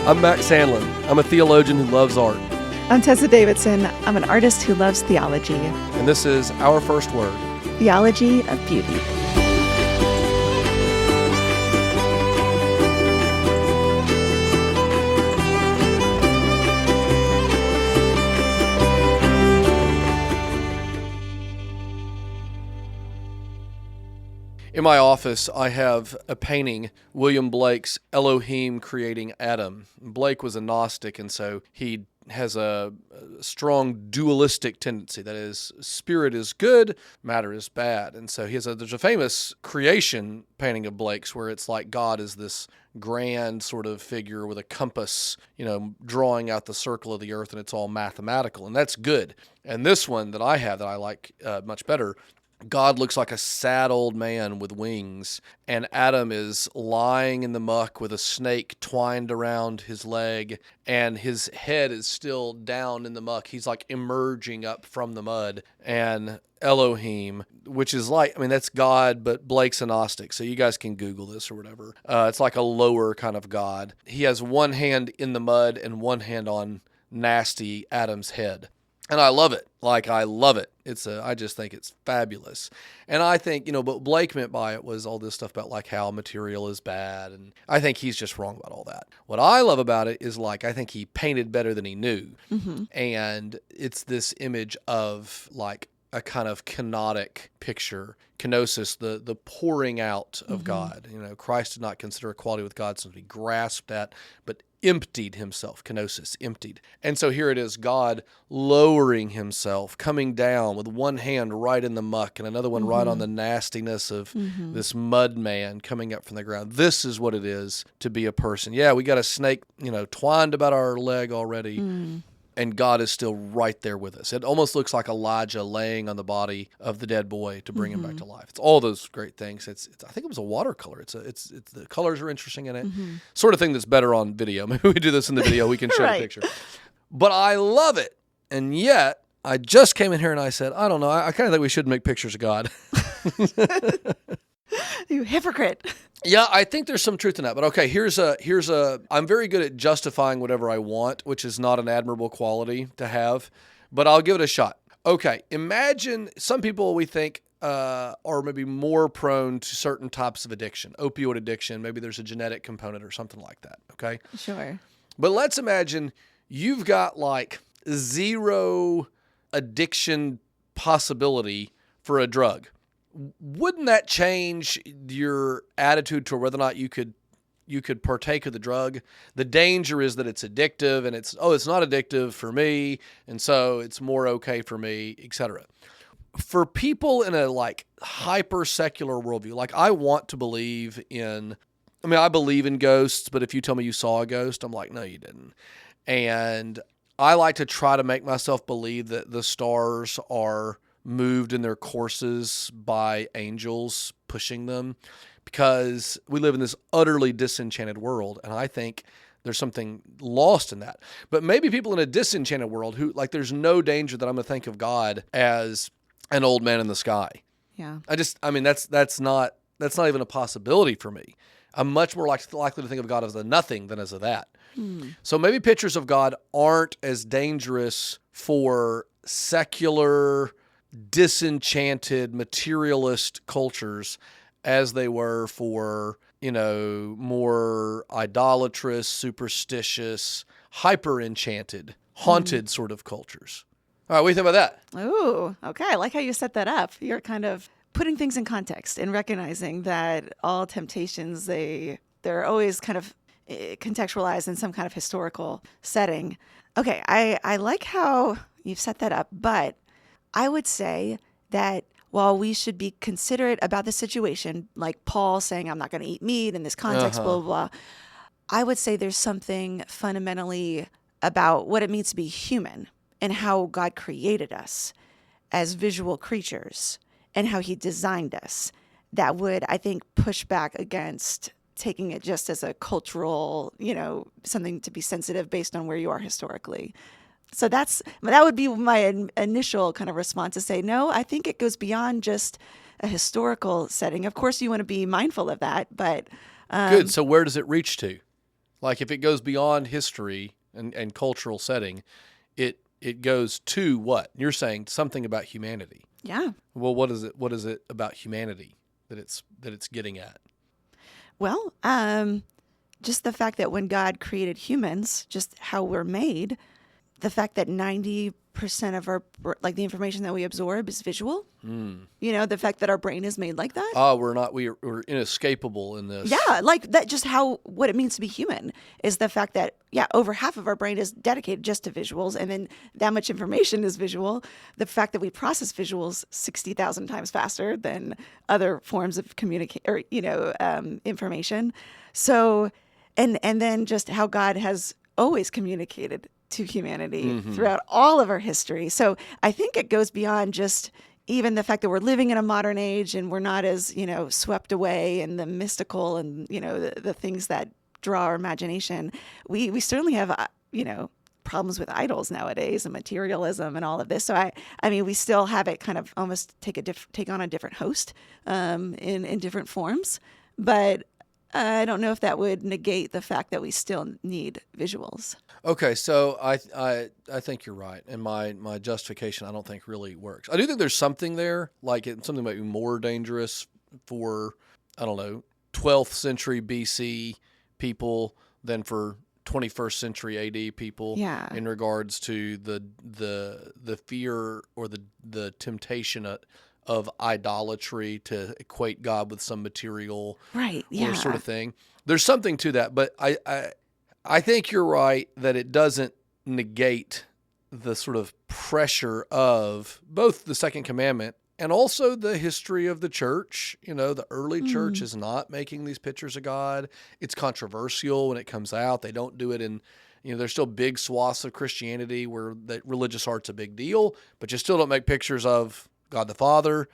I'm Mac Sandlin. I'm a theologian who loves art. I'm Tessa Davidson. I'm an artist who loves theology. And this is Our First Word. Theology of Beauty. In my office, I have a painting, William Blake's Elohim creating Adam. Blake was a Gnostic, and so he has a strong dualistic tendency. That is, spirit is good, matter is bad. And so there's a famous creation painting of Blake's where it's like God is this grand sort of figure with a compass, drawing out the circle of the earth, and it's all mathematical, and that's good. And this one that I have that I like much better, God looks like a sad old man with wings, and Adam is lying in the muck with a snake twined around his leg, and his head is still down in the muck. He's like emerging up from the mud. And Elohim, which is that's God, but Blake's a Gnostic, so you guys can Google this or whatever. It's like a lower kind of God. He has one hand in the mud and one hand on nasty Adam's head. And I love it. I love it. I just think it's fabulous. And I think, what Blake meant by it was all this stuff about how material is bad. And I think he's just wrong about all that. What I love about it is I think he painted better than he knew. Mm-hmm. And it's this image of a kind of kenotic picture, kenosis, the pouring out of God. Christ did not consider equality with God something to be grasped at, but emptied himself, kenosis, emptied. And so here it is, God lowering himself, coming down with one hand right in the muck and another one right on the nastiness of this mud man coming up from the ground. This is what it is to be a person. Yeah, we got a snake, twined about our leg already. And God is still right there with us. It almost looks like Elijah laying on the body of the dead boy to bring him back to life. It's all those great things. It's I think it was a watercolor. It's the colors are interesting in it. Sort of thing that's better on video. Maybe we do this in the video. We can show a picture. But I love it. And yet, I just came in here and I said, I don't know. I kind of think we should make pictures of God. You hypocrite. Yeah, I think there's some truth in that. But okay, here's I'm very good at justifying whatever I want, which is not an admirable quality to have, but I'll give it a shot. Okay, imagine some people we think are maybe more prone to certain types of addiction, opioid addiction. Maybe there's a genetic component or something like that, okay? Sure. But let's imagine you've got zero addiction possibility for a drug. Wouldn't that change your attitude to whether or not you could partake of the drug? The danger is that it's addictive, and it's not addictive for me, and so it's more okay for me, etc. For people in a hyper secular worldview, I want to believe in. I believe in ghosts, but if you tell me you saw a ghost, I'm like, no, you didn't. And I like to try to make myself believe that the stars are moved in their courses by angels pushing them, because we live in this utterly disenchanted world, and I think there's something lost in that. But maybe people in a disenchanted world who there's no danger that I'm going to think of God as an old man in the sky. Yeah. That's not even a possibility for me. I'm much more likely to think of God as a nothing than as a that. So maybe pictures of God aren't as dangerous for secular, disenchanted, materialist cultures as they were for, more idolatrous, superstitious, hyper-enchanted, haunted sort of cultures. All right, what do you think about that? Ooh, okay. I like how you set that up. You're kind of putting things in context and recognizing that all temptations, they're always kind of contextualized in some kind of historical setting. Okay, I like how you've set that up, but I would say that while we should be considerate about the situation, like Paul saying, I'm not going to eat meat in this context, blah, blah, blah, I would say there's something fundamentally about what it means to be human and how God created us as visual creatures and how he designed us that would, I think, push back against taking it just as a cultural, something to be sensitive based on where you are historically. So that would be my initial kind of response, to say, no, I think it goes beyond just a historical setting. Of course, you want to be mindful of that, but... Good. So where does it reach to? Like if it goes beyond history and cultural setting, it goes to what? You're saying something about humanity. Yeah. Well, what is it? What is it about humanity that it's getting at? Well, just the fact that when God created humans, just how we're made, the fact that 90% of our, like the information that we absorb is visual, you know, the fact that our brain is made like that. We're inescapable in this. Yeah, like that, just what it means to be human is the fact that, over half of our brain is dedicated just to visuals, and then that much information is visual. The fact that we process visuals 60,000 times faster than other forms of information. So, and then just how God has always communicated to humanity throughout all of our history. So I think it goes beyond just even the fact that we're living in a modern age and we're not as, swept away in the mystical and, the things that draw our imagination. We certainly have, problems with idols nowadays and materialism and all of this. So I mean, we still have it kind of almost take on a different host in different forms. But I don't know if that would negate the fact that we still need visuals. Okay, so I think you're right, and my justification I don't think really works. I do think there's something there, like something might be more dangerous for, I don't know, 12th century BC people than for 21st century AD people. Yeah. In regards to the fear or the temptation of idolatry to equate God with some material or sort of thing. There's something to that, but I think you're right that it doesn't negate the sort of pressure of both the second commandment and also the history of the church. The early church is not making these pictures of God. It's controversial when it comes out. They don't do it in, there's still big swaths of Christianity where that religious art's a big deal, but you still don't make pictures of God the Father.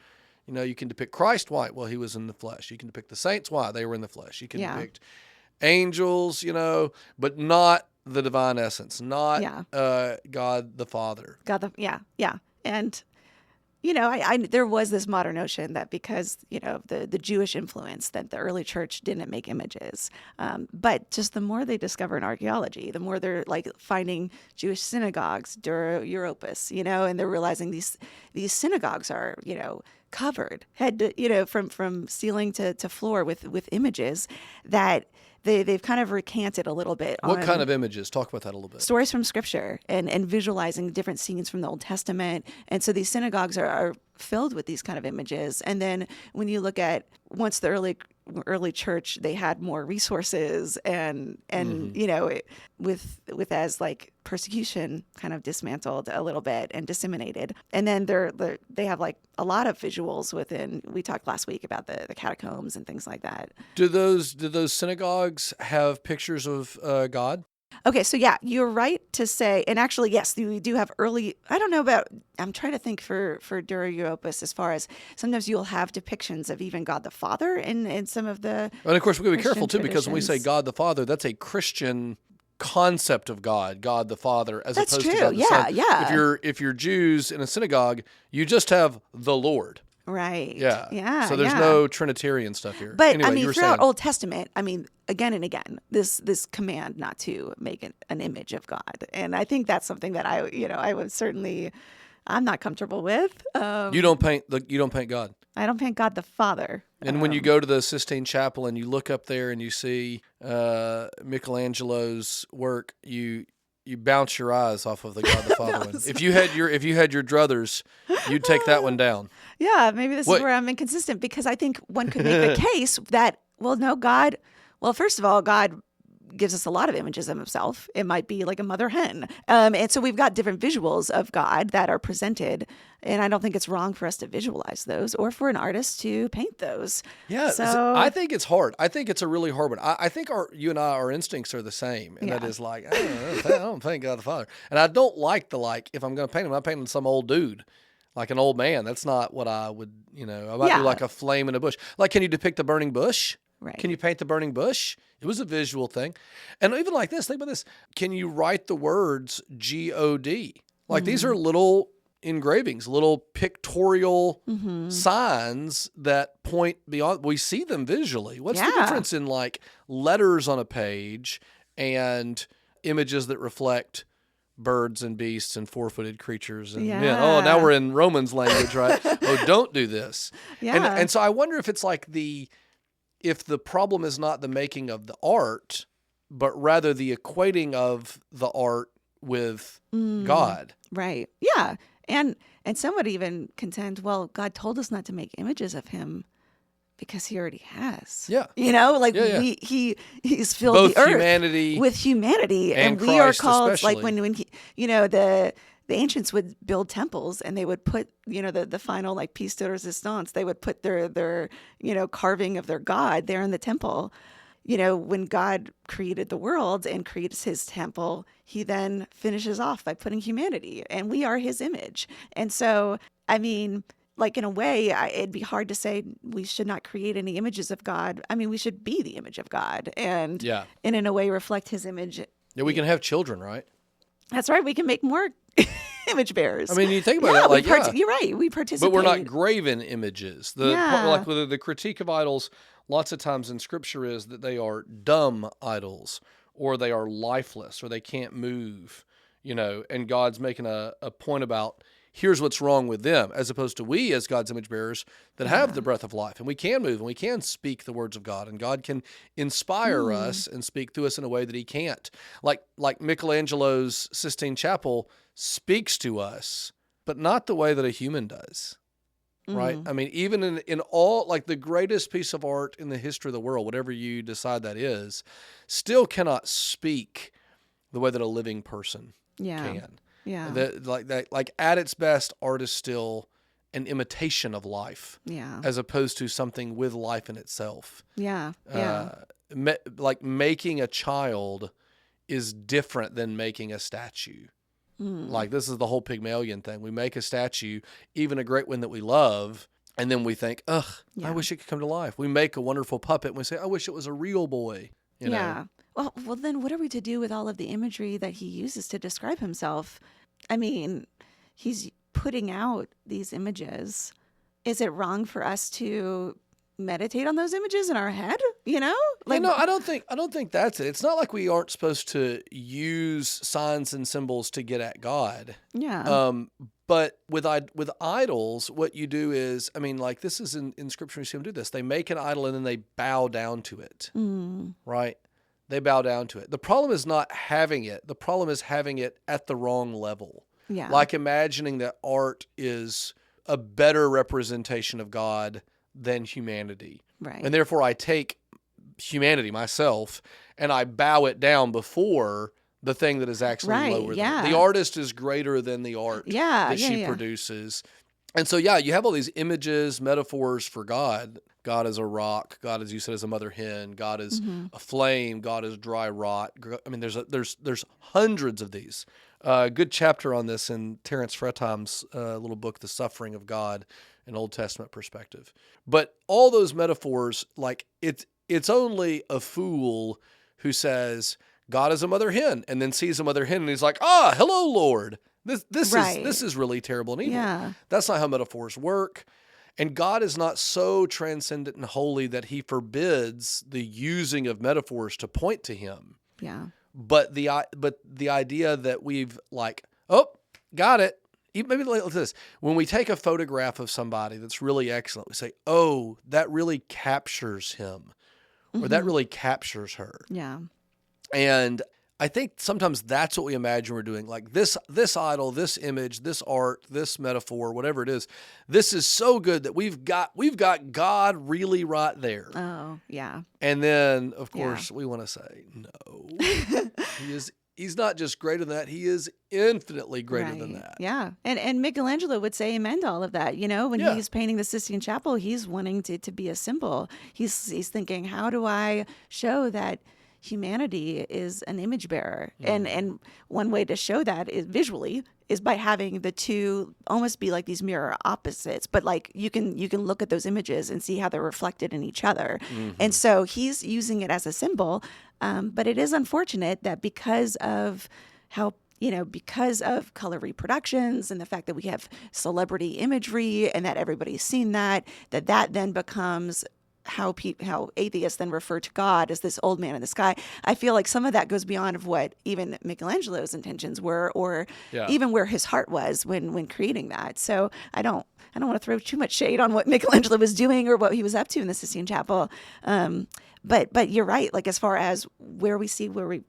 You can depict Christ. Why? Well, he was in the flesh. You can depict the saints. Why? They were in the flesh. You can depict angels, but not the divine essence, not God the Father. And, there was this modern notion that because, the Jewish influence that the early church didn't make images. But just the more they discover in archaeology, the more they're like finding Jewish synagogues, Dura-Europos, and they're realizing these synagogues are, covered head to, from ceiling to floor with images that they've kind of recanted a little bit. What kind of images? Talk about that a little bit. Stories from Scripture and visualizing different scenes from the Old Testament. And so these synagogues are filled with these kind of images. And then when you look at once the early church, they had more resources and with as like persecution kind of dismantled a little bit and disseminated. And then they have like a lot of visuals within. We talked last week about the catacombs and things like that. Do those synagogues have pictures of God? Okay, so you're right to say, and actually, yes, we do have early, I don't know about, I'm trying to think for Dura-Europos as far as sometimes you'll have depictions of even God the Father in some of the And of course, we've got to be careful too, traditions. because when we say God the Father, that's a Christian concept of God the Father, as That's opposed true. to God the Son. Yeah. If you're Jews in a synagogue, you just have the Lord. Right. Yeah. Yeah. So there's no Trinitarian stuff here. But anyway, you were throughout saying, Old Testament, again and again, this command not to make an image of God, and I think that's something that I would certainly, I'm not comfortable with. you don't paint God. I don't paint God the Father. And when you go to the Sistine Chapel and you look up there and you see Michelangelo's work, you bounce your eyes off of the God the Father one. If you had your druthers, you'd take that one down. Yeah, maybe this is where I'm inconsistent, because I think one could make the case that, God, first of all, God gives us a lot of images of himself. It might be like a Mother Hen. And so we've got different visuals of God that are presented. And I don't think it's wrong for us to visualize those or for an artist to paint those. Yeah, so, I think it's hard. I think it's a really hard one. I think you and our instincts are the same. And that is like, I don't paint God the Father. And I don't like if I'm going to paint him, I'm painting some old dude. Like an old man. That's not what I would, I might do like a flame in a bush. Like, can you depict the burning bush? Right. Can you paint the burning bush? It was a visual thing. And even like this, think about this. Can you write the words G-O-D? Like these are little engravings, little pictorial signs that point beyond. We see them visually. What's the difference in like letters on a page and images that reflect birds and beasts and four-footed creatures and Yeah. men. Oh, now we're in Romans language, right? Oh, don't do this. Yeah. And so I wonder if it's like if the problem is not the making of the art, but rather the equating of the art with God. Right. Yeah. And some would even contend, well, God told us not to make images of him because he already has. Yeah. Like Yeah. he's filled Both the earth humanity with humanity, and we Christ are called especially. like when he, the ancients would build temples, and they would put the final like piece de resistance. They would put their carving of their god there in the temple. When God created the world and creates his temple, he then finishes off by putting humanity, and we are his image. And so, I mean, like in a way, it'd be hard to say we should not create any images of God. I mean, we should be the image of God and in a way reflect his image. Yeah, we can have children, right? That's right. We can make more image bearers. I mean, you think about it, you're right. We participate. But we're not graven images. Like with the critique of idols, lots of times in Scripture is that they are dumb idols, or they are lifeless, or they can't move, and God's making a point about here's what's wrong with them, as opposed to we as God's image bearers that have the breath of life, and we can move, and we can speak the words of God, and God can inspire us and speak through us in a way that he can't. Like Michelangelo's Sistine Chapel speaks to us, but not the way that a human does. Right? I mean, even in all, like the greatest piece of art in the history of the world, whatever you decide that is, still cannot speak the way that a living person can. Yeah. Like at its best, art is still an imitation of life. Yeah. As opposed to something with life in itself. Yeah. Like making a child is different than making a statue. Like this is the whole Pygmalion thing. We make a statue, even a great one that we love, and then we think, ugh, I wish it could come to life. We make a wonderful puppet and we say, I wish it was a real boy. You know? Well, then what are we to do with all of the imagery that he uses to describe himself? I mean, he's putting out these images. Is it wrong for us to meditate on those images in our head? I don't think that's it. It's not like we aren't supposed to use signs and symbols to get at God. Yeah. But with idols, what you do is, I mean, like this is in Scripture, you see them do this. They make an idol and then they bow down to it. Right? They bow down to it. The problem is not having it. The problem is having it at the wrong level. Yeah. Like imagining that art is a better representation of God than humanity. Right. And therefore I take humanity, myself, and I bow it down before the thing that is actually lower than it. The artist is greater than the art that she produces. And so, you have all these images, metaphors for God. God is a rock. God, as you said, is a mother hen. God is a flame. God is dry rot. I mean, there's hundreds of these. Good chapter on this in Terence Fretheim's little book, The Suffering of God, an Old Testament perspective. But all those metaphors, like it's only a fool who says God is a mother hen and then sees a mother hen and he's like, hello, Lord. This is really terrible and evil. Yeah. That's not how metaphors work. And God is not so transcendent and holy that he forbids the using of metaphors to point to him. Yeah. But the idea that we've like, got it. Maybe like this. When we take a photograph of somebody that's really excellent, we say, that really captures him or that really captures her. Yeah. And I think sometimes that's what we imagine we're doing. Like this idol, this image, this art, this metaphor, whatever it is, this is so good that we've got God really right there. Oh, yeah. And then, of course, we want to say, no, he's not just greater than that. He is infinitely greater than that. Yeah. And Michelangelo would say amen to all of that. When he's painting the Sistine Chapel, he's wanting to be a symbol. He's thinking, how do I show that humanity is an image bearer? And one way to show that is visually is by having the two almost be like these mirror opposites, but like you can look at those images and see how they're reflected in each other. And so he's using it as a symbol, but it is unfortunate that because of color reproductions and the fact that we have celebrity imagery and that everybody's seen that then becomes how atheists then refer to God as this old man in the sky. I feel like some of that goes beyond of what even Michelangelo's intentions were, or even where his heart was when creating that. So I don't want to throw too much shade on what Michelangelo was doing or what he was up to in the Sistine Chapel. But you're right. Like, as far as where we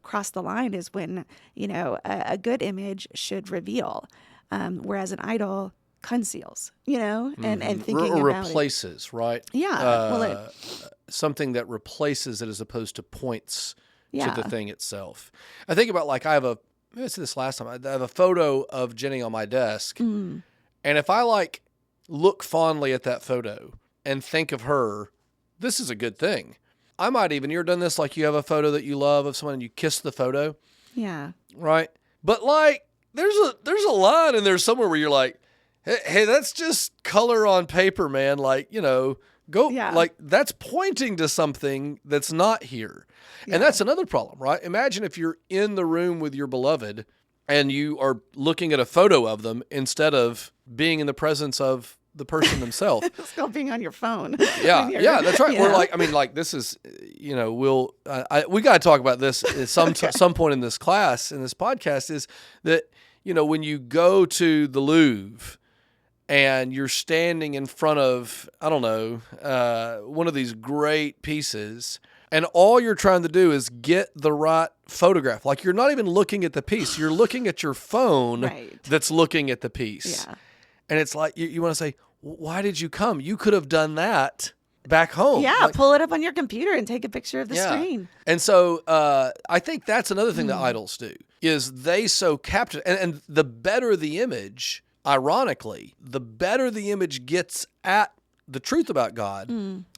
cross the line is when, a good image should reveal, whereas an idol conceals, and thinking or about replaces, right? Yeah. Something that replaces it as opposed to points to the thing itself. I think about, like, I said this last time, I have a photo of Jenny on my desk. And if I, like, look fondly at that photo and think of her, this is a good thing. I might even, you've done this, like, you have a photo that you love of someone and you kiss the photo. Yeah. Right? But, like, there's a line in there somewhere where you're like, hey, that's just color on paper, man. Like, like, that's pointing to something that's not here. Yeah. And that's another problem, right? Imagine if you're in the room with your beloved and you are looking at a photo of them instead of being in the presence of the person themselves. Still being on your phone. Yeah, that's right. We're like, this is, we got to talk about this at some point in this class, in this podcast, is that, when you go to the Louvre and you're standing in front of, I don't know, one of these great pieces, and all you're trying to do is get the right photograph. Like, you're not even looking at the piece. You're looking at your phone that's looking at the piece. Yeah. And it's like, you want to say, why did you come? You could have done that back home. Yeah, like, pull it up on your computer and take a picture of the screen. And so I think that's another thing that idols do, is they so capture, and the better the image, ironically, the better the image gets at the truth about God,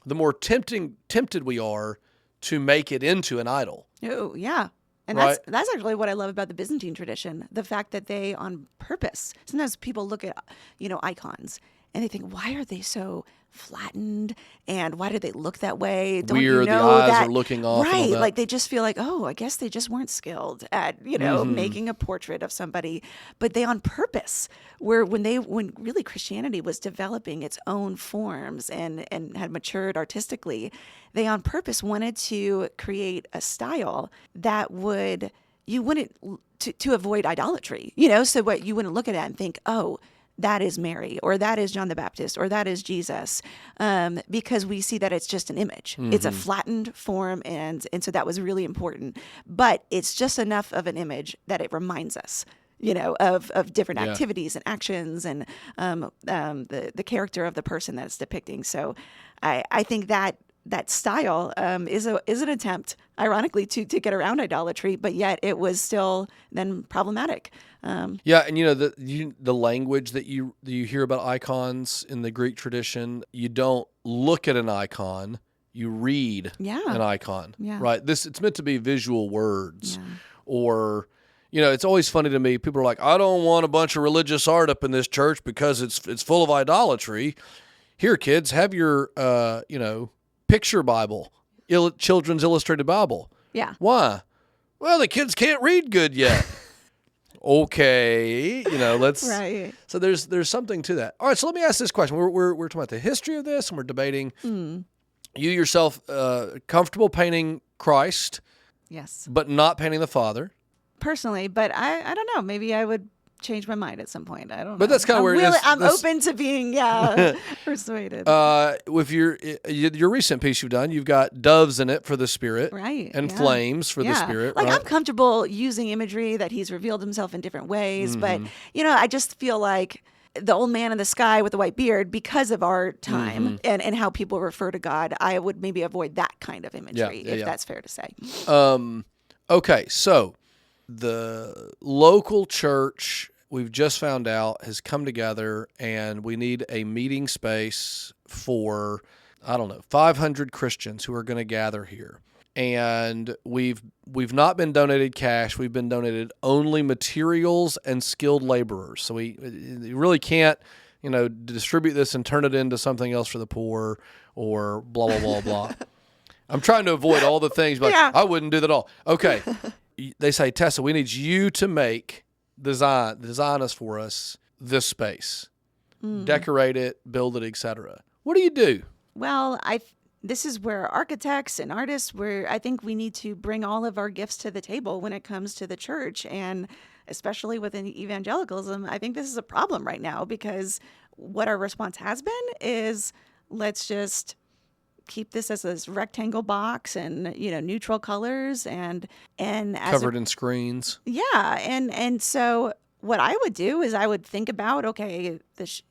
the more tempted we are to make it into an idol. Oh, yeah. And that's actually what I love about the Byzantine tradition, the fact that they, on purpose, sometimes people look at, icons and they think, why are they so flattened, and why do they look that way? Don't Weird, you know the eyes that, are looking off. Right, like they just feel like, oh, I guess they just weren't skilled at, making a portrait of somebody. But they on purpose, when really Christianity was developing its own forms and had matured artistically, they on purpose wanted to create a style that you wouldn't to avoid idolatry, so what you wouldn't look at it and think, oh, that is Mary, or that is John the Baptist, or that is Jesus, because we see that it's just an image. It's a flattened form, and so that was really important. But it's just enough of an image that it reminds us, of different activities and actions and the character of the person that it's depicting. So I think that style is an attempt, ironically, to get around idolatry, but yet it was still then problematic. And the language that you hear about icons in the Greek tradition, you don't look at an icon, you read an icon, right? It's meant to be visual words, or it's always funny to me. People are like, I don't want a bunch of religious art up in this church because it's full of idolatry. Here, kids, have your picture Bible, children's illustrated Bible. Yeah. Why? Well, the kids can't read good yet. Okay, let's. Right. So there's something to that. All right. So let me ask this question. We're talking about the history of this, and we're debating. You yourself comfortable painting Christ? Yes. But not painting the Father. Personally, but I don't know. Maybe I would change my mind at some point. I don't know. But that's kind of where I'm open to being persuaded. With your recent piece you've done, you've got doves in it for the Spirit, right? And flames for the Spirit. Like, right? I'm comfortable using imagery that He's revealed Himself in different ways, but I just feel like the old man in the sky with the white beard, because of our time and how people refer to God, I would maybe avoid that kind of imagery, if that's fair to say. Okay, so the local church, we've just found out, has come together, and we need a meeting space for, 500 Christians who are going to gather here. And we've not been donated cash. We've been donated only materials and skilled laborers. So we really can't, distribute this and turn it into something else for the poor or blah, blah, blah, blah. I'm trying to avoid all the things, but I wouldn't do that all. Okay. They say, Tessa, we need you to design us for us this space, decorate it, build it, etc. What do you do? Well, this is where architects and artists, where I think we need to bring all of our gifts to the table when it comes to the church. And especially within evangelicalism, I think this is a problem right now, because what our response has been is, let's just keep this as this rectangle box and, neutral colors and as Covered in screens. yeah. And so what I would do is I would think about, okay,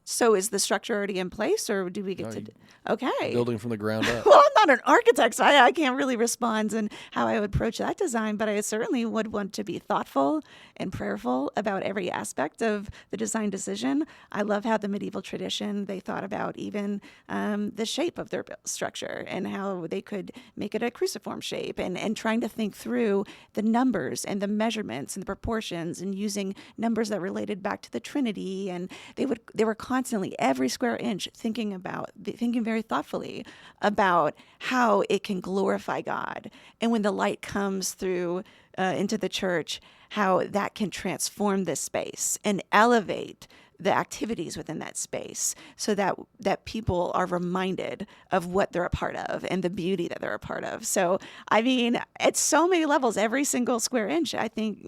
so is the structure already in place, or do we get okay. Building from the ground up. Well, I'm not an architect, so I can't really respond on how I would approach that design, but I certainly would want to be thoughtful and prayerful about every aspect of the design decision. I love how the medieval tradition, they thought about even the shape of their structure and how they could make it a cruciform shape, and trying to think through the numbers and the measurements and the proportions, and using numbers that related back to the Trinity. And they were constantly, every square inch, thinking very thoughtfully about how it can glorify God. And when the light comes through into the church, how that can transform this space and elevate the activities within that space, so that people are reminded of what they're a part of and the beauty that they're a part of. So, I mean, at so many levels, every single square inch, I think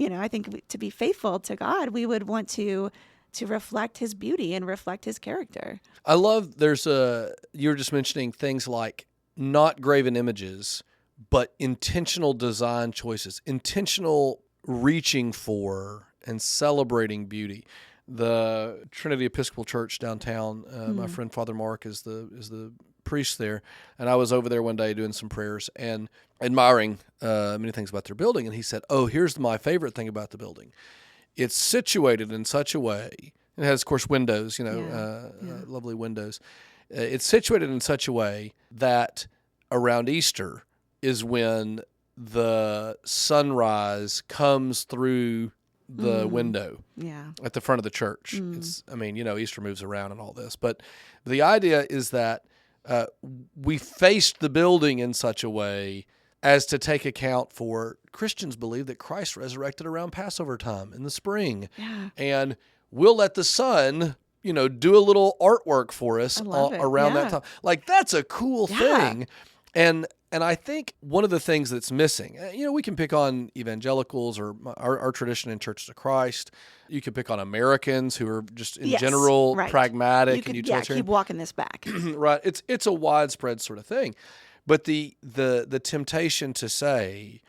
to be faithful to God, we would want to reflect his beauty and reflect his character. I love, you were just mentioning things like not graven images, but intentional design choices, intentional reaching for and celebrating beauty. The Trinity Episcopal Church downtown, my friend Father Mark is the priest there, and I was over there one day doing some prayers and admiring many things about their building, and he said, "Oh, here's my favorite thing about the building. It's situated in such a way." It has, of course, windows, lovely windows. It's situated in such a way that around Easter is when the sunrise comes through the window at the front of the church. It's, Easter moves around and all this, but the idea is that we faced the building in such a way as to take account for, Christians believe that Christ resurrected around Passover time in the spring. Yeah. And we'll let the sun, do a little artwork for us around that time. Like, that's a cool thing. And I think one of the things that's missing, we can pick on evangelicals or our tradition in Churches of Christ. You can pick on Americans who are just in general pragmatic and utilitarian. Keep walking this back. Right. It's a widespread sort of thing. But the temptation to say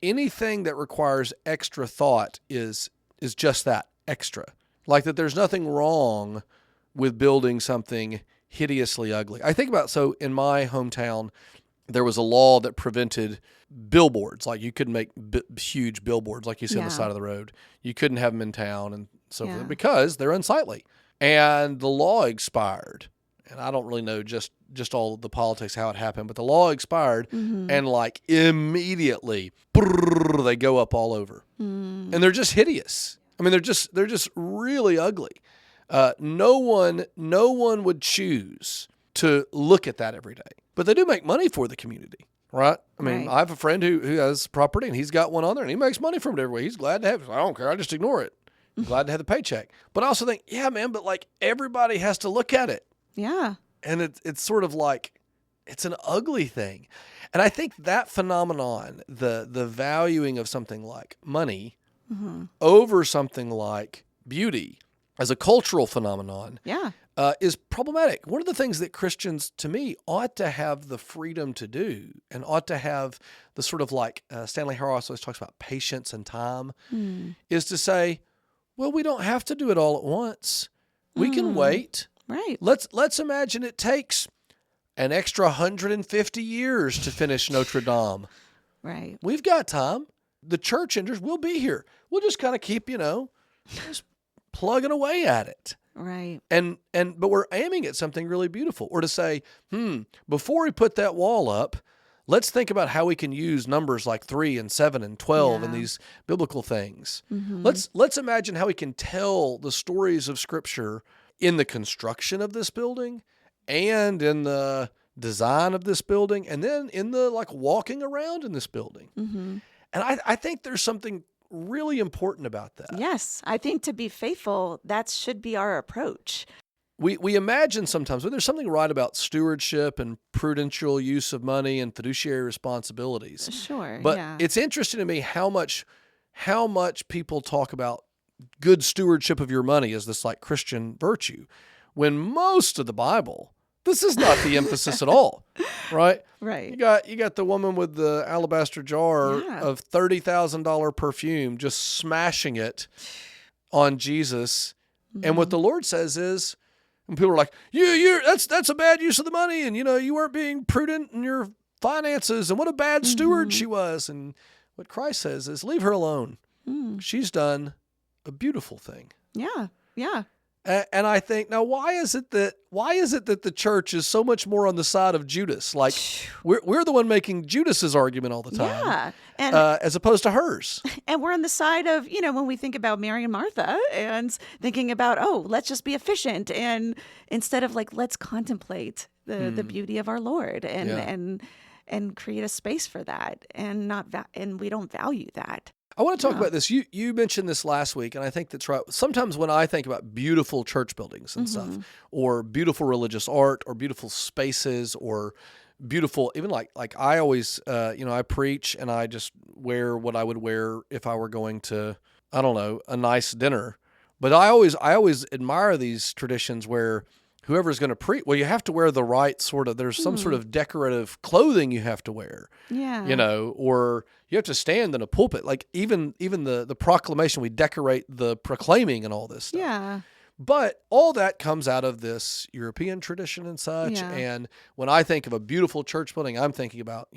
anything that requires extra thought is just that, extra. Like that there's nothing wrong with building something hideously ugly. I think about, so in my hometown, there was a law that prevented billboards. Like you couldn't make huge billboards like you see on the side of the road. You couldn't have them in town and so forth because they're unsightly. And the law expired. And I don't really know just all the politics, how it happened, but the law expired and like immediately they go up all over. And they're just hideous. I mean, they're just really ugly. No one would choose to look at that every day. But they do make money for the community, right? I mean, I have a friend who has property, and he's got one on there, and he makes money from it every week. He's glad to have it. I don't care. I just ignore it. I'm glad to have the paycheck. But I also think, but like everybody has to look at it. Yeah. And it's sort of like, it's an ugly thing. And I think that phenomenon, the valuing of something like money over something like beauty as a cultural phenomenon is problematic. One of the things that Christians, to me, ought to have the freedom to do and ought to have the sort of like Stanley Harris always talks about patience and time is to say, well, we don't have to do it all at once. We can wait. Right. Let's imagine it takes an extra 150 years to finish Notre Dame. Right. We've got time. The church enders will be here. We'll just kind of keep, just plugging away at it. Right. But we're aiming at something really beautiful. Or to say, before we put that wall up, let's think about how we can use numbers like 3 and 7 and 12 and these biblical things. Let's imagine how we can tell the stories of Scripture in the construction of this building and in the design of this building and then in the like walking around in this building. And I think there's something really important about that. Yes. I think to be faithful, that should be our approach. we imagine sometimes, well, there's something right about stewardship and prudential use of money and fiduciary responsibilities. Sure, But yeah. it's interesting to me how much people talk about good stewardship of your money as this like Christian virtue, when most of the Bible, this is not the emphasis at all, right? Right. You got the woman with the alabaster jar of $30,000 perfume just smashing it on Jesus. And what the Lord says is, and people are like, that's a bad use of the money, and you weren't being prudent in your finances, and what a bad steward she was. And what Christ says is, leave her alone. She's done a beautiful thing. Yeah. Yeah. And I think, now why is it that the church is so much more on the side of Judas? Like we're the one making Judas's argument all the time, Yeah. And as opposed to hers. And we're on the side of, when we think about Mary and Martha and thinking about, let's just be efficient, and instead of like, let's contemplate the beauty of our Lord and create a space for that, and and we don't value that. I want to talk about this. You mentioned this last week, and I think that's right. Sometimes when I think about beautiful church buildings and stuff, or beautiful religious art, or beautiful spaces, or beautiful, even like I always, I preach and I just wear what I would wear if I were going to, I don't know, a nice dinner. But I always admire these traditions where whoever's going to preach, well, you have to wear the right sort of, there's some sort of decorative clothing you have to wear. Yeah. Or you have to stand in a pulpit. Like even the proclamation, we decorate the proclaiming and all this stuff. Yeah. But all that comes out of this European tradition and such. Yeah. And when I think of a beautiful church building, I'm thinking about,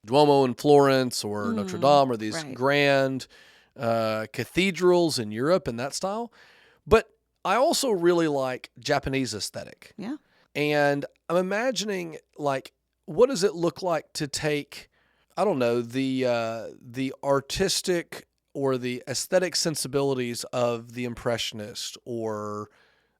Duomo in Florence or Notre Dame, or these grand cathedrals in Europe and that style. But I also really like Japanese aesthetic. Yeah. And I'm imagining, like, what does it look like to take, I don't know, the artistic or the aesthetic sensibilities of the Impressionist or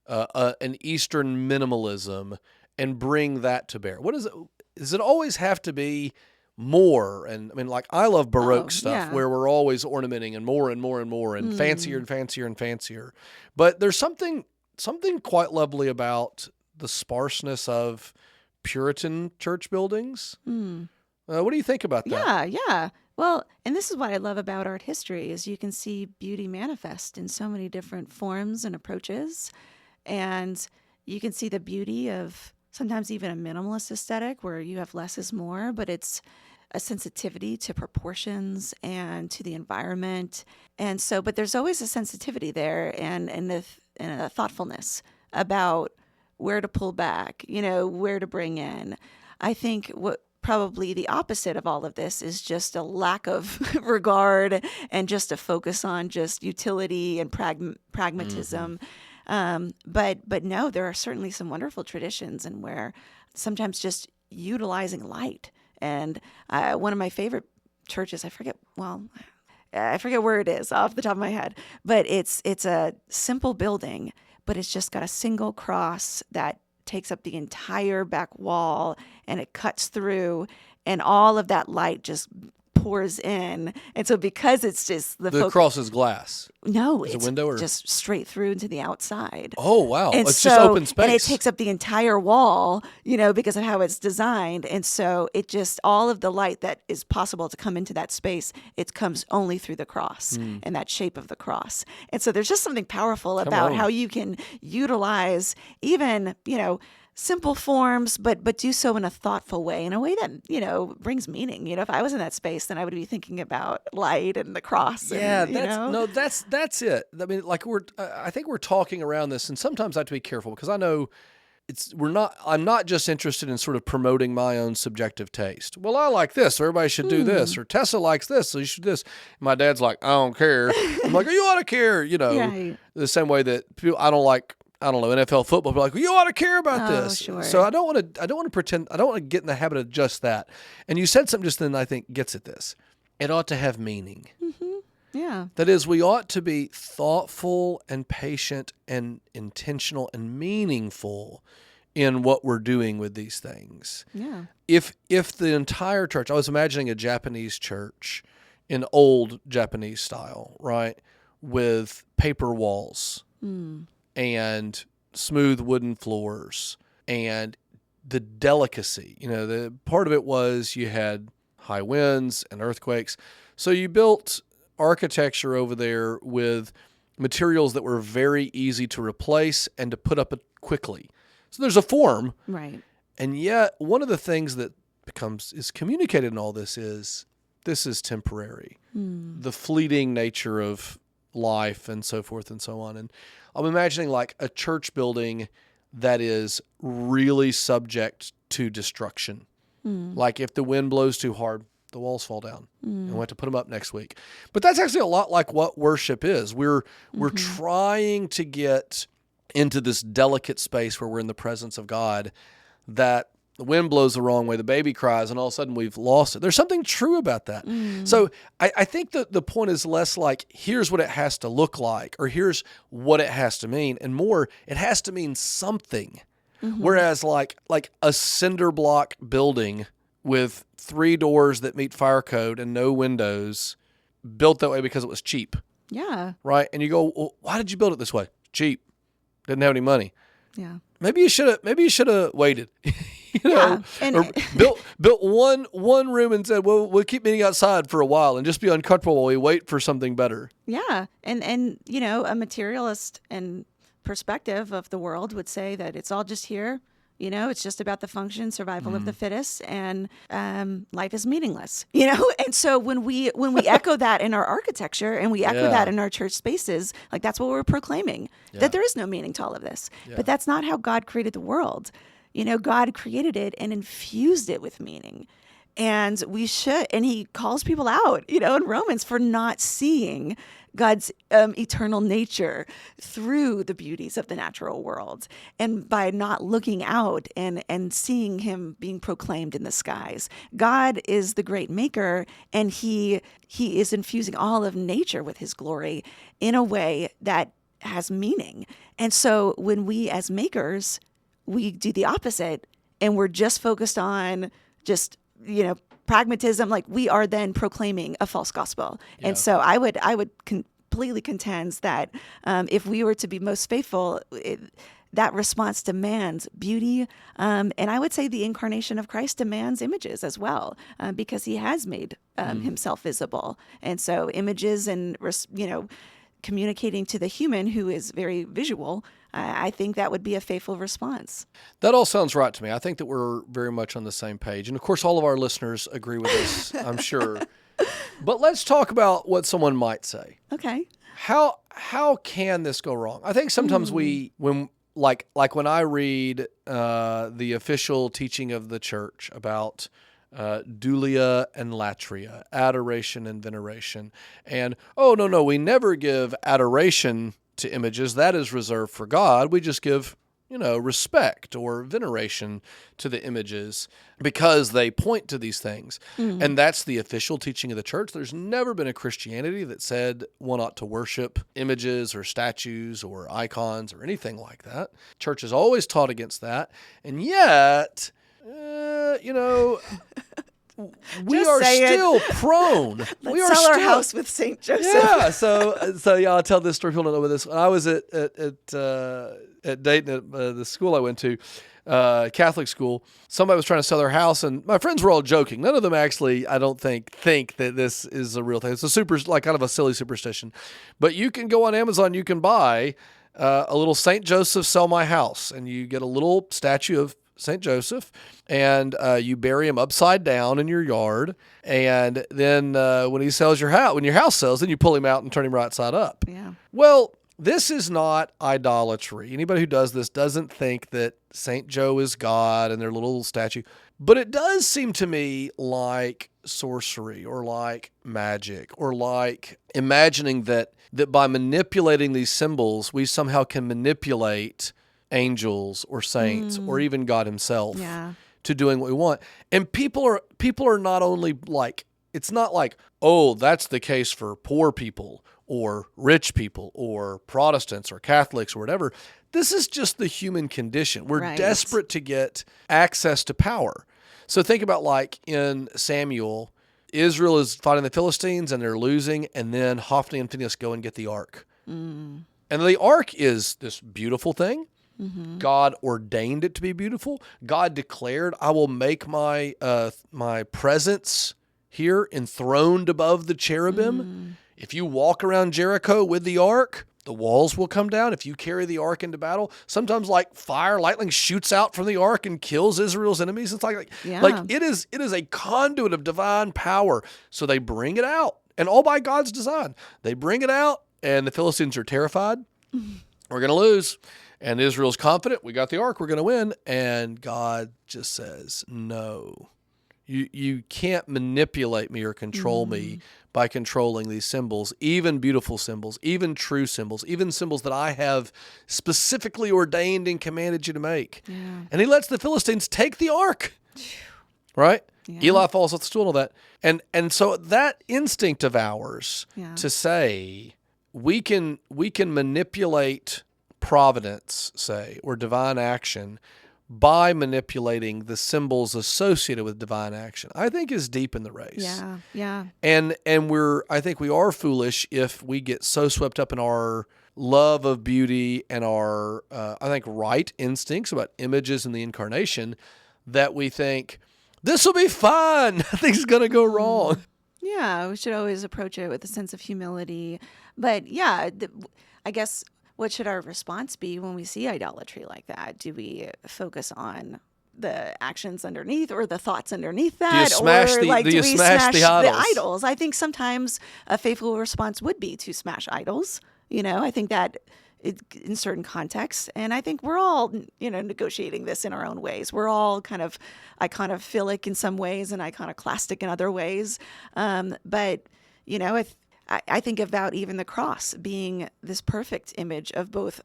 an Eastern minimalism and bring that to bear? What is it? Does it always have to be more? And I mean, like, I love Baroque stuff where we're always ornamenting and more and more and more and fancier and fancier and fancier. But there's something quite lovely about the sparseness of Puritan church buildings. What do you think about that? Yeah. Well, and this is what I love about art history is you can see beauty manifest in so many different forms and approaches. And you can see the beauty of sometimes even a minimalist aesthetic where you have less is more, but it's a sensitivity to proportions and to the environment. And so, but there's always a sensitivity there and a thoughtfulness about where to pull back, where to bring in. I think what probably the opposite of all of this is just a lack of regard and just a focus on just utility and pragmatism. But no, there are certainly some wonderful traditions and where sometimes just utilizing light. And one of my favorite churches, I forget where it is off the top of my head, but it's a simple building, but it's just got a single cross that takes up the entire back wall, and it cuts through, and all of that light just pours in. And so because it's just the cross is glass. No, it's it's a window or just straight through into the outside. Oh, wow. And it's just open space. And it takes up the entire wall, because of how it's designed. And so it just, all of the light that is possible to come into that space, it comes only through the cross and that shape of the cross. And so there's just something powerful about how you can utilize even, simple forms, but do so in a thoughtful way, in a way that, brings meaning. If I was in that space, then I would be thinking about light and the cross. Yeah, and, that's it. I mean, like I think we're talking around this, and sometimes I have to be careful because I know I'm not just interested in sort of promoting my own subjective taste. Well, I like this, so everybody should do this, or Tessa likes this, so you should do this. My dad's like, I don't care. I'm like, you ought to care, the same way that people, I don't know, NFL football, but like, you ought to care about this. Sure. So I don't want to pretend, I don't want to get in the habit of just that. And you said something just then I think gets at this. It ought to have meaning. Mm-hmm. Yeah. That is, we ought to be thoughtful and patient and intentional and meaningful in what we're doing with these things. Yeah. If the entire church, I was imagining a Japanese church in old Japanese style, right? With paper walls. And smooth wooden floors and the delicacy. The part of it was you had high winds and earthquakes. So you built architecture over there with materials that were very easy to replace and to put up quickly. So there's a form. Right. And yet one of the things that is communicated in all this is temporary. The fleeting nature of life and so forth and so on. And I'm imagining like a church building that is really subject to destruction. Like if the wind blows too hard, the walls fall down and we have to put them up next week. But that's actually a lot like what worship is. We're trying to get into this delicate space where we're in the presence of God, that the wind blows the wrong way, the baby cries, and all of a sudden we've lost it. There's something true about that. So I think that the point is less like, here's what it has to look like, or here's what it has to mean, and more, it has to mean something. Whereas like a cinder block building with 3 doors that meet fire code and no windows, built that way because it was cheap. Yeah. Right? And you go, well, why did you build it this way? Cheap. Didn't have any money. Yeah. Maybe you should have waited. Yeah. And or built one room and said, well, we'll keep meeting outside for a while and just be uncomfortable while we wait for something better. Yeah. And a materialist and perspective of the world would say that it's all just here. It's just about the function, survival of the fittest, and life is meaningless. And so when we echo that in our architecture and we echo that in our church spaces, like that's what we're proclaiming, that there is no meaning to all of this. Yeah. But that's not how God created the world. God created it and infused it with meaning. And he calls people out, in Romans for not seeing God's eternal nature through the beauties of the natural world, and by not looking out and seeing him being proclaimed in the skies. God is the great maker, and he is infusing all of nature with his glory in a way that has meaning. And so when we as makers, we do the opposite, and we're just focused on just pragmatism, like we are then proclaiming a false gospel. Yeah. And so I would completely contend that if we were to be most faithful, that response demands beauty. And I would say the incarnation of Christ demands images as well, because he has made himself visible. And so images and, communicating to the human who is very visual, I think that would be a faithful response. That all sounds right to me. I think that we're very much on the same page. And of course, all of our listeners agree with us, I'm sure. But let's talk about what someone might say. Okay. How can this go wrong? I think sometimes when I read the official teaching of the church about dulia and latria, adoration and veneration, and no, we never give adoration to images. That is reserved for God. We just give respect or veneration to the images because they point to these things. And that's the official teaching of the church. There's never been a Christianity that said one ought to worship images or statues or icons or anything like that. Church has always taught against that. And yet, we are still prone. Let's sell our house with St. Joseph. Yeah, so I'll tell this story. People don't know about this. When I was at Dayton, at the school I went to, Catholic school, somebody was trying to sell their house, and my friends were all joking. None of them actually, I don't think that this is a real thing. It's kind of a silly superstition. But you can go on Amazon, you can buy a little St. Joseph Sell My House, and you get a little statue of St. Joseph, and you bury him upside down in your yard, and then when your house sells, then you pull him out and turn him right side up. Yeah. Well, this is not idolatry. Anybody who does this doesn't think that St. Joe is God and their little statue, but it does seem to me like sorcery or like magic or like imagining that by manipulating these symbols, we somehow can manipulate angels or saints or even God himself to doing what we want. And people are not only like, it's not like, oh, that's the case for poor people or rich people or Protestants or Catholics or whatever. This is just the human condition. We're desperate to get access to power. So think about like in Samuel, Israel is fighting the Philistines and they're losing, and then Hophni and Phinehas go and get the ark. And the ark is this beautiful thing. God ordained it to be beautiful. God declared, I will make my my presence here enthroned above the cherubim. If you walk around Jericho with the ark, the walls will come down. If you carry the ark into battle, sometimes like fire, lightning shoots out from the ark and kills Israel's enemies. It's like it is a conduit of divine power. So they bring it out, and all by God's design. They bring it out, and the Philistines are terrified. We're going to lose. And Israel's confident, we got the ark, we're going to win. And God just says, no, you can't manipulate me or control me by controlling these symbols, even beautiful symbols, even true symbols, even symbols that I have specifically ordained and commanded you to make. Yeah. And he lets the Philistines take the ark, right? Yeah. Eli falls off the stool and all that. And so that instinct of ours to say we can manipulate providence, say, or divine action by manipulating the symbols associated with divine action, I think is deep in the race. Yeah, yeah. And I think we are foolish if we get so swept up in our love of beauty and our, I think, right instincts about images and the Incarnation that we think, this will be fun, nothing's going to go wrong. Yeah, we should always approach it with a sense of humility. But yeah, I guess, what should our response be when we see idolatry like that? Do we focus on the actions underneath or the thoughts underneath that? Do you smash the idols? I think sometimes a faithful response would be to smash idols. I think that in certain contexts. And I think we're all, negotiating this in our own ways. We're all kind of iconophilic in some ways and iconoclastic in other ways. But, I think about even the cross being this perfect image of both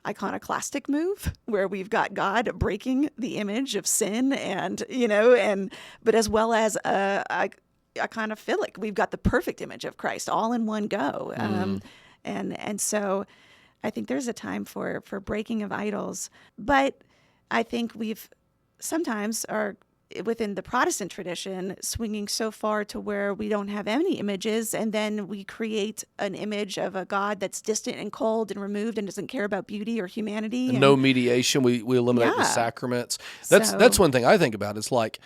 iconoclastic move where we've got God breaking the image of sin but as well as iconophilic, we've got the perfect image of Christ all in one go. And so I think there's a time for breaking of idols, but I think we've sometimes are within the Protestant tradition swinging so far to where we don't have any images, and then we create an image of a God that's distant and cold and removed and doesn't care about beauty or humanity. And no mediation. We eliminate the sacraments. That's one thing I think about. It's like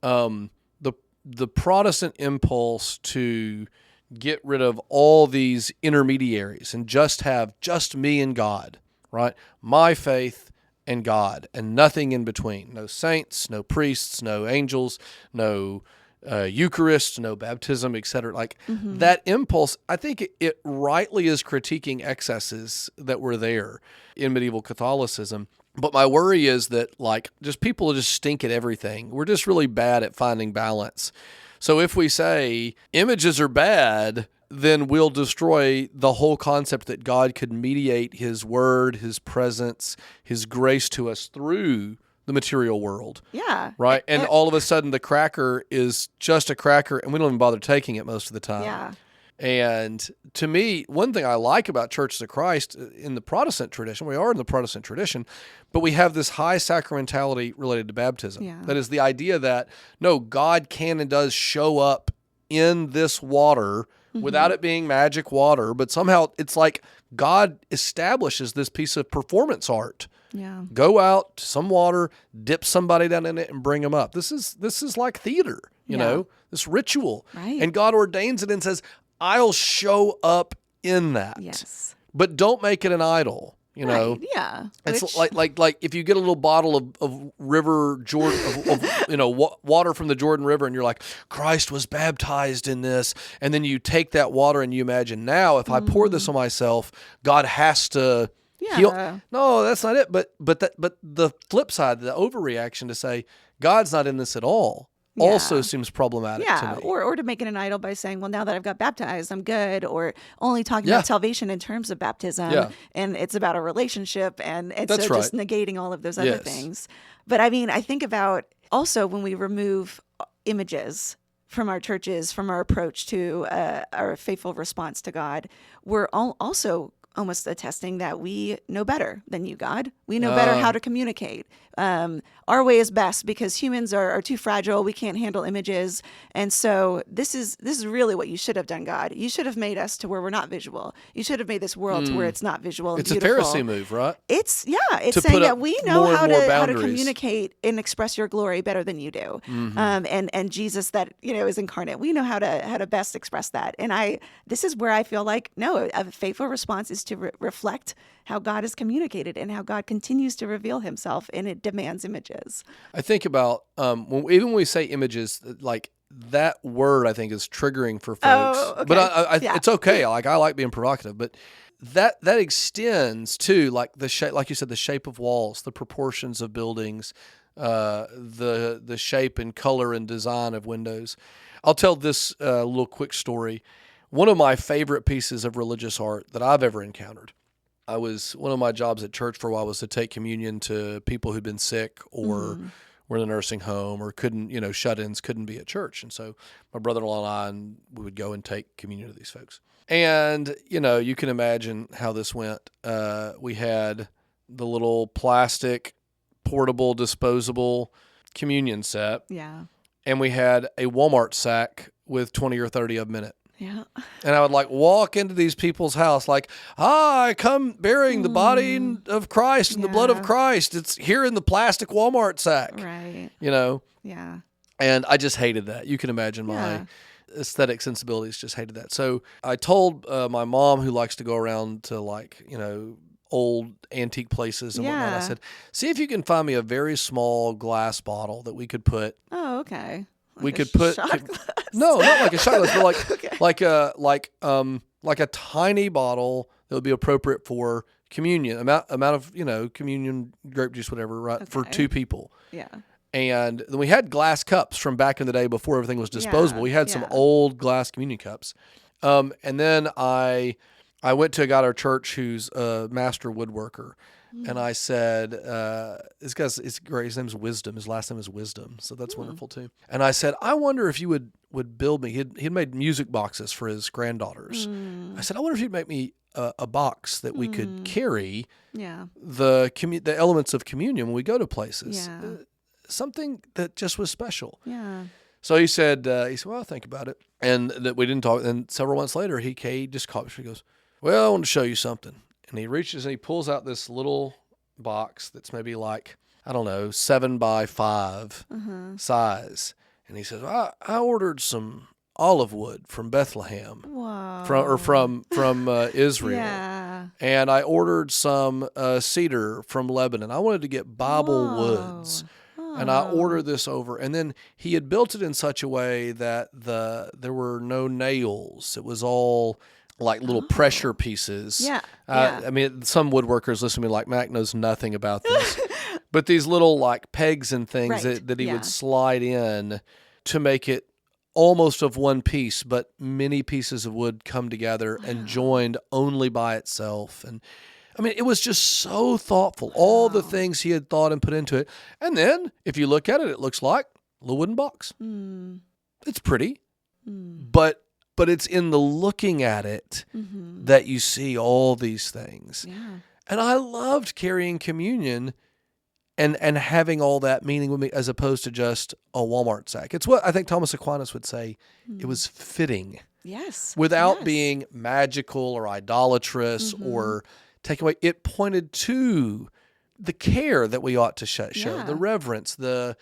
the Protestant impulse to get rid of all these intermediaries and just have just me and God, right? My faith and God, and nothing in between. No saints, no priests, no angels, no Eucharist, no baptism, etc. That impulse, I think it rightly is critiquing excesses that were there in medieval Catholicism. But my worry is that just people just stink at everything. We're just really bad at finding balance. So if we say images are bad, then we'll destroy the whole concept that God could mediate his word, his presence, his grace to us through the material world. Yeah. Right? And all of a sudden the cracker is just a cracker and we don't even bother taking it most of the time. Yeah. And to me, one thing I like about Churches of Christ in the Protestant tradition, we are in the Protestant tradition, but we have this high sacramentality related to baptism. Yeah. That is the idea that, no, God can and does show up in this water without it being magic water, but somehow it's like God establishes this piece of performance art. Yeah. Go out to some water, dip somebody down in it, and bring them up. This is like theater, you know, this ritual. Right. And God ordains it and says, I'll show up in that. Yes. But don't make it an idol. You know, right, yeah. It's like if you get a little bottle of river Jordan, water from the Jordan River, and you're like, Christ was baptized in this, and then you take that water and you imagine, now if I pour this on myself, God has to heal. No, that's not it. But the flip side, the overreaction to say God's not in this at all. Also seems problematic to me. Or to make it an idol by saying, well, now that I've got baptized, I'm good, or only talking about salvation in terms of baptism, and it's about a relationship, and That's just negating all of those other things. But I mean, I think about also when we remove images from our churches, from our approach to our faithful response to God, we're also almost attesting that we know better than you, God. We know better how to communicate. Our way is best because humans are too fragile. We can't handle images. And so this is really what you should have done, God. You should have made us to where we're not visual. You should have made this world to where it's not visual and it's beautiful. a Pharisee move, right? It's To saying put that up we know more how and more to boundaries. communicate and express your glory better than you do. And Jesus that, is incarnate. We know how to best express that. And this is where I feel like, no, a faithful response is to reflect how God has communicated and how God continues to reveal himself, and it demands images. I think about, even when we say images, like that word I think is triggering for folks. Oh, okay. But Yeah. it's okay. Like I like being provocative, but that extends to like the shape, like you said, the shape of walls, the proportions of buildings, the shape and color and design of windows. I'll tell this little quick story. One of my favorite pieces of religious art that I've ever encountered. One of my jobs at church for a while was to take communion to people who'd been sick or were in a nursing home or couldn't, shut-ins, couldn't be at church. And so my brother-in-law and I, we would go and take communion to these folks. And, you can imagine how this went. We had the little plastic, portable, disposable communion set. Yeah. And we had a Walmart sack with 20 or 30 of them in it. Yeah. And I would walk into these people's house I come bearing the body of Christ and the blood of Christ. It's here in the plastic Walmart sack. Right. Yeah. And I just hated that. You can imagine my aesthetic sensibilities just hated that. So I told my mom, who likes to go around to old antique places and whatnot, I said, see if you can find me a very small glass bottle that we could put. Oh, okay. We could put shot glass. No, not like a shot glass, but Okay. like a tiny bottle that would be appropriate for communion amount of communion, grape juice, whatever, right, for two people. Yeah. And then we had glass cups from back in the day before everything was disposable. We had some old glass communion cups, and then I went to a guy at our church who's a master woodworker. And I said, this guy's it's great. His name's Wisdom. His last name is Wisdom. So that's wonderful too. And I said, I wonder if you would build me. He'd made music boxes for his granddaughters. I said, I wonder if you'd make me a box that we could carry the elements of communion when we go to places. Yeah. Something that just was special. Yeah. So he said, well, I'll think about it. And that we didn't talk. And several months later, he just called me. He goes, well, I want to show you something. And he reaches and he pulls out this little box that's maybe 7 by 5 size. And he says, I ordered some olive wood from Bethlehem. Wow. From Israel. Yeah. And I ordered some cedar from Lebanon. I wanted to get Bible woods. And I ordered this over. And then he had built it in such a way that there were no nails. It was all like little pressure pieces. Yeah. I mean, some woodworkers listen to me like, Mac knows nothing about this. But these little pegs and things that he would slide in to make it almost of one piece, but many pieces of wood come together and joined only by itself. And I mean, it was just so thoughtful. All the things he had thought and put into it. And then if you look at it, it looks like a little wooden box. It's pretty, but it's in the looking at it that you see all these things. Yeah. And I loved carrying communion and having all that meaning with me as opposed to just a Walmart sack. It's what I think Thomas Aquinas would say. It was fitting. Yes. Without being magical or idolatrous or take away. It pointed to the care that we ought to show, the reverence, and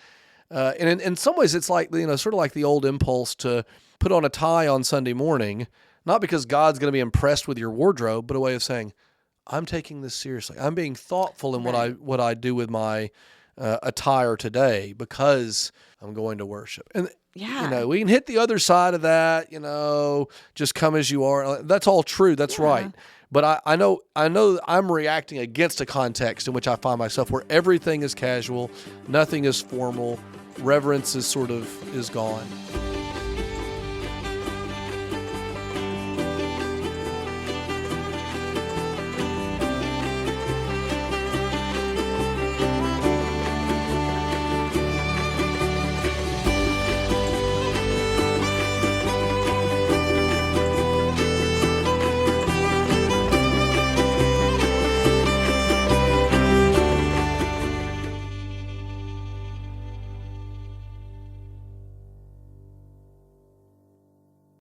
in some ways it's like, sort of like the old impulse to put on a tie on Sunday morning, not because God's going to be impressed with your wardrobe, but a way of saying, I'm taking this seriously. I'm being thoughtful in what I do with my attire today because I'm going to worship. And we can hit the other side of that, just come as you are. That's all true. That's right. But I know I'm reacting against a context in which I find myself where everything is casual, nothing is formal, reverence is gone.